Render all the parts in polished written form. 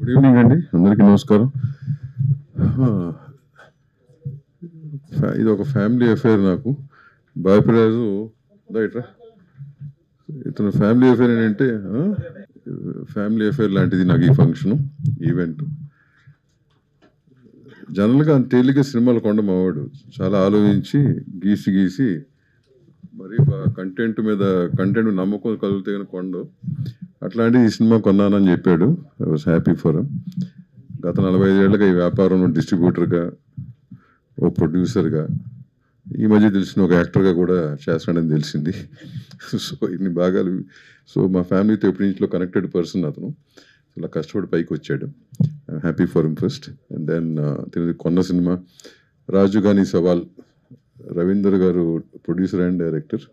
Good evening అండి, అందరికీ నమస్కారం. ఇది ఒక ఫ్యామిలీ అఫేర్. నాకు బాపిరాజు రైట్రా, ఇతను ఫ్యామిలీ అఫేర్ ఏంటంటే ఫ్యామిలీ అఫేర్ లాంటిది నాకు ఈ ఫంక్షను ఈవెంట్. జనరల్గా అంత తేలిక సినిమాలు కొండ మావాడు చాలా ఆలోచించి గీసి మరి కంటెంట్ నమ్మకం కలుగుతే కానీ కొండ. అట్లాంటి ఈ సినిమా కొన్నానని చెప్పాడు. I was happy for him. గత 45 ఏళ్ళుగా ఈ వ్యాపారంలో డిస్ట్రిబ్యూటర్గా, ఓ ప్రొడ్యూసర్గా, ఈ మధ్య తెలిసిన ఒక యాక్టర్గా కూడా చేస్తాడని తెలిసింది. సో ఇన్ని భాగాలు. సో మా ఫ్యామిలీతో ఎప్పటి నుంచో కనెక్టెడ్ పర్సన్ అతను. ఇలా కష్టపడి పైకి వచ్చాడు. I am happy for him first. And then కొన్న cinema Raju Gaani Savaal, Ravinder garu producer and director.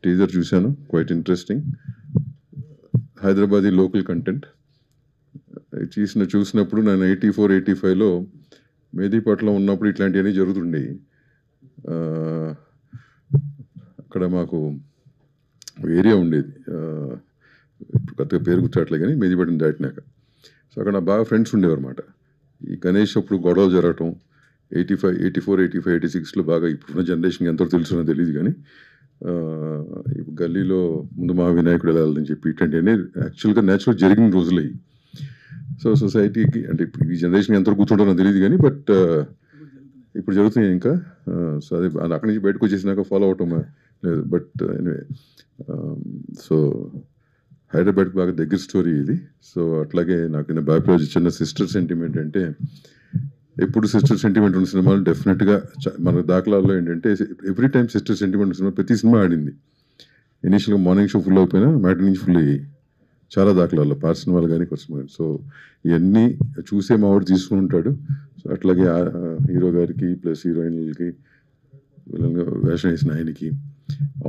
Teaser చూశాను, quite interesting. Hyderabadi local content చూసినప్పుడు నేను 84-85లో మేదీపట్నం ఉన్నప్పుడు ఇట్లాంటివన్నీ జరుగుతుండేవి. అక్కడ మాకు ఏరియా ఉండేది, ఇప్పుడు కొత్తగా పేరు గుర్తుట్లే కానీ మేదీపట్నం దాటినాక. సో అక్కడ నా బాగా ఫ్రెండ్స్ ఉండేవారు అన్నమాట. ఈ గణేష్ అప్పుడు గొడవలు జరగటం 84-86లో బాగా. ఇప్పుడున్న జనరేషన్కి ఎంతో తెలుసునో తెలియదు కానీ ఇప్పుడు గల్లీలో ముందు మా వినాయకుడు వెళ్ళాలని చెప్పి ఇట్లాంటివన్నీ యాక్చువల్గా న్యాచురల్ జరిగిన రోజులు అయ్యి. సో సొసైటీకి అంటే ఇప్పుడు ఈ జనరేషన్ ఎంత గుర్తుంటారో తెలియదు కానీ బట్ ఇప్పుడు జరుగుతున్నాయి ఇంకా. సో అదే అక్కడి నుంచి బయటకు వచ్చేసినాక ఫాలో అవటం లేదు. బట్ ఎనివే, సో హైదరాబాద్కి బాగా దగ్గర స్టోరీ ఇది. సో అట్లాగే నాకు బాపిరాజు చిన్న సిస్టర్ సెంటిమెంట్ అంటే, ఎప్పుడు సిస్టర్ సెంటిమెంట్ ఉన్న సినిమాలు డెఫినెట్గా మన దాఖలాల్లో ఏంటంటే every time sister sentiment cinema ప్రతి సినిమా ఆడింది. ఇనీషియల్గా మార్నింగ్ షో ఫుల్ అయిపోయినా మ్యాటి నుంచి ఫుల్ అయ్యి చాలా దాఖలాల్లో పాత సినిమాలు కానీ కొత్త సినిమాలు. సో ఇవన్నీ చూసే మావాడు తీసుకుని ఉంటాడు. సో అట్లాగే హీరో గారికి ప్లస్ హీరోయిన్లకి విలన్గా వేషం వేసిన ఆయనకి,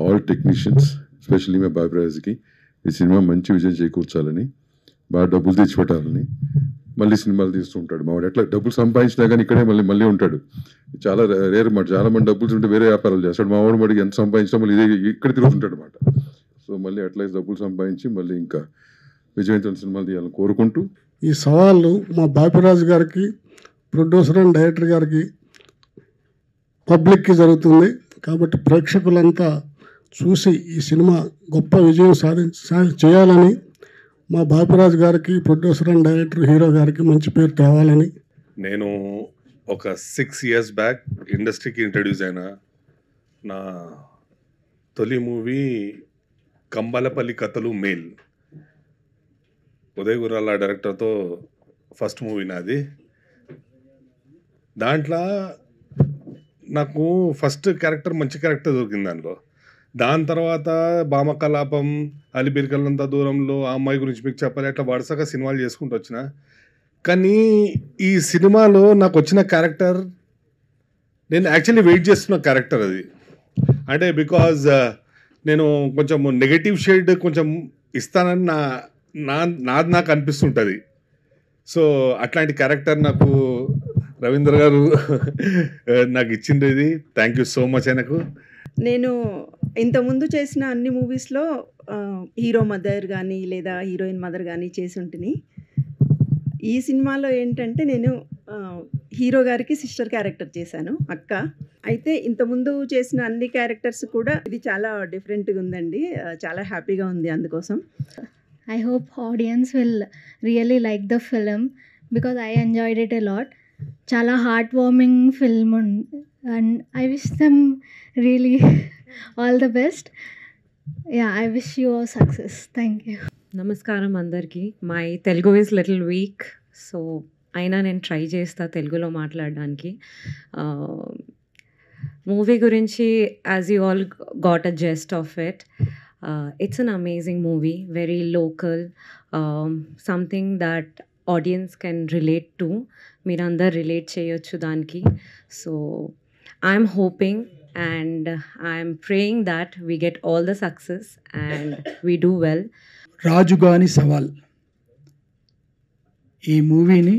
ఆల్ టెక్నీషియన్స్, ఎస్పెషల్లీ మా బాపిరాజుకి ఈ సినిమా మంచి విజయం చేకూర్చాలని, బాగా డబ్బులు తెచ్చిపెట్టాలని మళ్ళీ సినిమాలు తీస్తూ ఉంటాడు మావాడు. ఎట్లా డబ్బులు సంపాదించినా కానీ ఇక్కడే మళ్ళీ ఉంటాడు. చాలా రేర్ మాట. చాలా మంది డబ్బులు ఉంటే వేరే వ్యాపారాలు చేస్తాడు. మావాడు మడికి ఎంత సంపాదించినా మళ్ళీ ఇదే ఇక్కడ తిరుగుతుంటాడు అనమాట. సో మళ్ళీ అట్లా డబ్బులు సంపాదించి మళ్ళీ ఇంకా విజయవంతమైన సినిమాలు తీయాలని కోరుకుంటూ, ఈ సవాళ్ళు మా బాపిరాజు గారికి, ప్రొడ్యూసర్ అండ్ డైరెక్టర్ గారికి, పబ్లిక్కి జరుగుతుంది. కాబట్టి ప్రేక్షకులంతా చూసి ఈ సినిమా గొప్ప విజయం చేయాలని, మా బాపిరాజు గారికి, ప్రొడ్యూసర్ అండ్ డైరెక్టర్ హీరో గారికి మంచి పేరు తేవాలని. నేను ఒక 6 years బ్యాక్ ఇండస్ట్రీకి ఇంట్రడ్యూస్ అయిన నా తొలి మూవీ కంబలపల్లి కథలు మేల్. ఉదయ్ గుర్రాల డైరెక్టర్తో ఫస్ట్ మూవీ నాది. దాంట్లో నాకు ఫస్ట్ క్యారెక్టర్ మంచి క్యారెక్టర్ దొరికింది దాంట్లో. దాని తర్వాత భామకలాపం, అలిపిరికల్లంత దూరంలో, ఆ అమ్మాయి గురించి మీకు చెప్పాలి, అట్లా వరుసగా సినిమాలు చేసుకుంటూ వచ్చిన. కానీ ఈ సినిమాలో నాకు వచ్చిన క్యారెక్టర్ నేను యాక్చువల్లీ వెయిట్ చేస్తున్న క్యారెక్టర్ అది. అంటే బికాజ్ నేను కొంచెం నెగటివ్ షేడ్ కొంచెం ఇస్తానని నాకు అనిపిస్తుంటుంది. సో అట్లాంటి క్యారెక్టర్ నాకు రవీంద్ర గారు నాకు ఇచ్చింది. థ్యాంక్ యూ సో మచ్ ఆయనకు. నేను ఇంతకుముందు చేసిన అన్ని మూవీస్లో హీరో మదర్ కానీ లేదా హీరోయిన్ మదర్ కానీ చేసి ఉంటుంది. ఈ సినిమాలో ఏంటంటే నేను హీరో గారికి సిస్టర్ క్యారెక్టర్ చేశాను, అక్క. అయితే ఇంతకుముందు చేసిన అన్ని క్యారెక్టర్స్ కూడా ఇది చాలా డిఫరెంట్గా ఉందండి. చాలా హ్యాపీగా ఉంది అందుకోసం. I hope audience will really like the film because I enjoyed it a lot. Chala heartwarming film and I wish them really all the best. Yeah, I wish you all success. Thank you. నమస్కారం అందరికీ. My Telugu is little week, so అయినా నేను try చేస్తా తెలుగులో మాట్లాడడానికి. Movie గురించి as you all got a Zest of it. It's an amazing movie, very local, something that audience can relate to. Mirandar relate cheyochu daniki. So I'm hoping and I'm praying that we get all the success and we do well. రాజుగాని సవాల్ ఈ మూవీని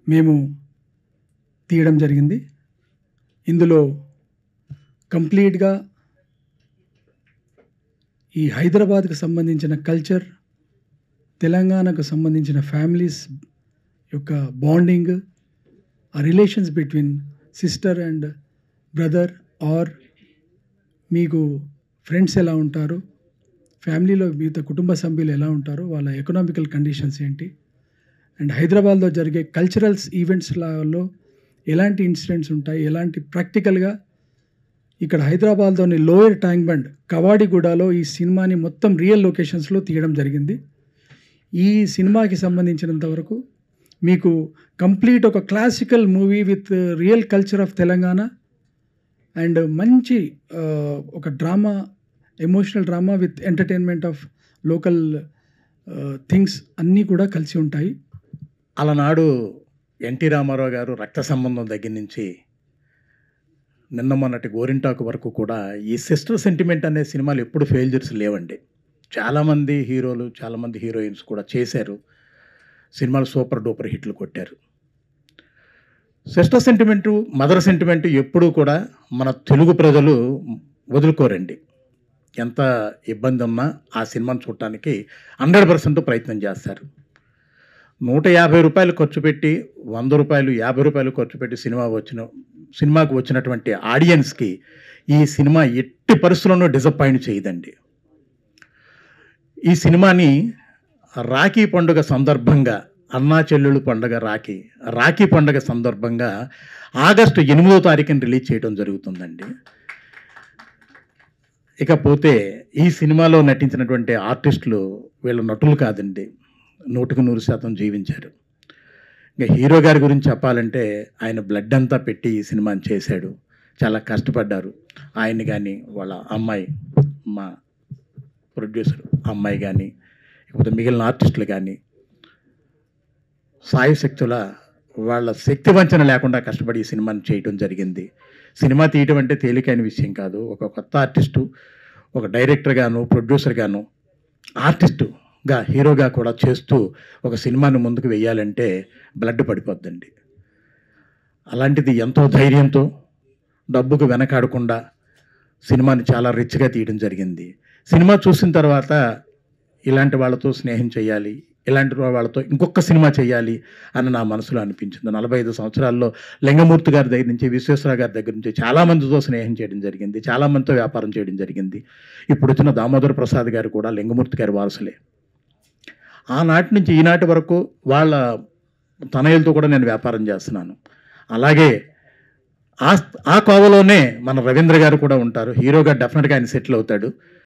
మేము తీయడం జరిగింది. ఇందులో కంప్లీట్గా ఈ హైదరాబాద్కు సంబంధించిన కల్చర్, తెలంగాణకు సంబంధించిన ఫ్యామిలీస్ యొక్క బాండింగ్, ఆ relations between sister and brother or మీకు ఫ్రెండ్స్ ఎలా ఉంటారు, ఫ్యామిలీలో మిగతా కుటుంబ సభ్యులు ఎలా ఉంటారు, వాళ్ళ ఎకనామికల్ కండిషన్స్ ఏంటి, అండ్ హైదరాబాద్లో జరిగే కల్చరల్స్ ఈవెంట్స్లలో ఎలాంటి ఇన్సిడెంట్స్ ఉంటాయి, ఎలాంటి ప్రాక్టికల్గా ఇక్కడ హైదరాబాద్లోని లోయర్ ట్యాంక్ బండ్ కవాడిగూడలో ఈ సినిమాని మొత్తం రియల్ లొకేషన్స్లో తీయడం జరిగింది. ఈ సినిమాకి సంబంధించినంత వరకు మీకు కంప్లీట్ ఒక classical movie with real culture of Telangana and మంచి ఒక drama, emotional drama with entertainment of local things అన్నీ కూడా కలిసి ఉంటాయి. అలనాడు ఎన్టీ రామారావు గారు రక్త సంబంధం దగ్గర నుంచి నిన్న మొన్నటి గోరింటాకు వరకు కూడా ఈ సిస్టర్ సెంటిమెంట్ అనే సినిమాలు ఎప్పుడు ఫెయిల్యూర్స్ లేవండి. చాలామంది హీరోలు, చాలామంది హీరోయిన్స్ కూడా చేశారు, సినిమాలు సూపర్ డూపర్ హిట్లు కొట్టారు. సిస్టర్ సెంటిమెంటు, మదర్ సెంటిమెంటు ఎప్పుడూ కూడా మన తెలుగు ప్రజలు వదులుకోరండి. ఎంత ఇబ్బంది ఉన్నా ఆ సినిమాను చూడటానికి 100% ప్రయత్నం చేస్తారు. 150 రూపాయలు ఖర్చు పెట్టి, 100 రూపాయలు, 50 రూపాయలు ఖర్చు పెట్టి సినిమాకు వచ్చినటువంటి ఆడియన్స్కి ఈ సినిమా ఎట్టి పరిస్థితుల్లోనూ డిసప్పాయింట్ చేయదండి. ఈ సినిమాని రాఖీ పండుగ సందర్భంగా, అన్నా చెల్లెళ్ళు పండుగ రాఖీ పండుగ సందర్భంగా ఆగస్టు 8వ తారీఖున రిలీజ్ చేయడం జరుగుతుందండి. ఇకపోతే ఈ సినిమాలో నటించినటువంటి ఆర్టిస్టులు వీళ్ళ నటులు కాదండి, 100% జీవించారు. ఇంకా హీరో గారి గురించి చెప్పాలంటే ఆయన బ్లడ్ అంతా పెట్టి ఈ సినిమాని చేశాడు, చాలా కష్టపడ్డారు. ఆయన కానీ, వాళ్ళ అమ్మాయి, మా ప్రొడ్యూసర్ అమ్మాయి కానీ, ఇకపోతే మిగిలిన ఆర్టిస్టులు కానీ సాయశక్తుల వాళ్ళ శక్తి వంచన లేకుండా కష్టపడి ఈ సినిమాని చేయడం జరిగింది. సినిమా తీయడం అంటే తేలికైన విషయం కాదు. ఒక కొత్త ఆర్టిస్టు, ఒక డైరెక్టర్ గాను, ప్రొడ్యూసర్ గాను, ఆర్టిస్టుగా, హీరోగా కూడా చేస్తూ ఒక సినిమాను ముందుకు వెయ్యాలంటే బ్లడ్ పడిపోద్దండి. అలాంటిది ఎంతో ధైర్యంతో, డబ్బుకు వెనకాడకుండా సినిమాని చాలా రిచ్గా తీయడం జరిగింది. సినిమా చూసిన తర్వాత ఇలాంటి వాళ్ళతో స్నేహం చేయాలి, ఇలాంటి వాళ్ళతో ఇంకొక సినిమా చేయాలి అని నా మనసులో అనిపించింది. 45 సంవత్సరాల్లో లింగమూర్తి గారి దగ్గర నుంచి, విశ్వేశ్వరరావు గారి దగ్గర నుంచి చాలామందితో స్నేహం చేయడం జరిగింది, చాలామందితో వ్యాపారం చేయడం జరిగింది. ఇప్పుడు వచ్చిన దామోదర ప్రసాద్ గారు కూడా లింగమూర్తి గారి వారసులే. ఆనాటి నుంచి ఈనాటి వరకు వాళ్ళ తనయులతో కూడా నేను వ్యాపారం చేస్తున్నాను. అలాగే ఆ కోవలోనే మన రవీంద్ర గారు కూడా ఉంటారు. హీరోగా డెఫినెట్గా ఆయన సెటిల్ అవుతాడు.